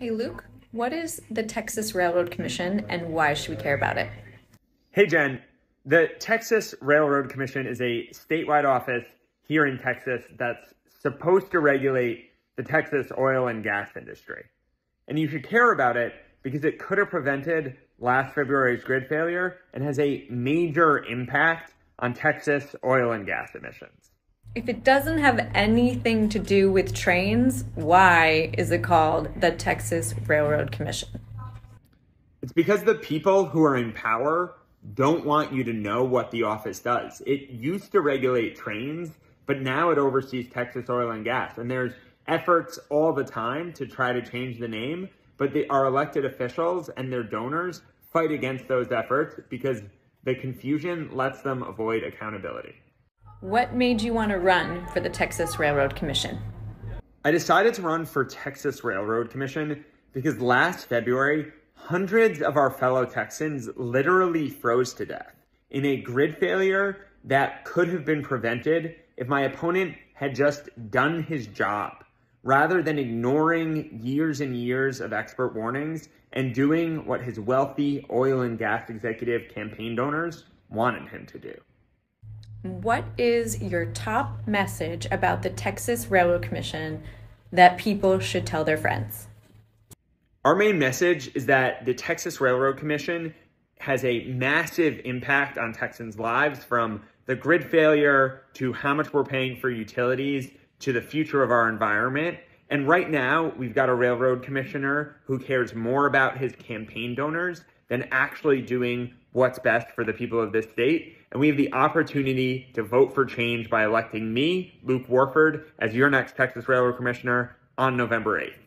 Hey Luke, what is the Texas Railroad Commission and why should we care about it? Hey Jen, the Texas Railroad Commission is a statewide office here in Texas that's supposed to regulate the Texas oil and gas industry. And you should care about it because it could have prevented last February's grid failure and has a major impact on Texas oil and gas emissions. If it doesn't have anything to do with trains, why is it called the Texas Railroad Commission? It's because the people who are in power don't want you to know what the office does. It used to regulate trains, but now it oversees Texas oil and gas. And there's efforts all the time to try to change the name, but our elected officials and their donors fight against those efforts because the confusion lets them avoid accountability. What made you want to run for the Texas Railroad Commission? I decided to run for Texas Railroad Commission because last February, hundreds of our fellow Texans literally froze to death in a grid failure that could have been prevented if my opponent had just done his job, rather than ignoring years and years of expert warnings and doing what his wealthy oil and gas executive campaign donors wanted him to do. What is your top message about the Texas Railroad Commission that people should tell their friends? Our main message is that the Texas Railroad Commission has a massive impact on Texans' lives, from the grid failure to how much we're paying for utilities to the future of our environment. And right now, we've got a railroad commissioner who cares more about his campaign donors than actually doing what's best for the people of this state. And we have the opportunity to vote for change by electing me, Luke Warford, as your next Texas Railroad Commissioner on November 8th.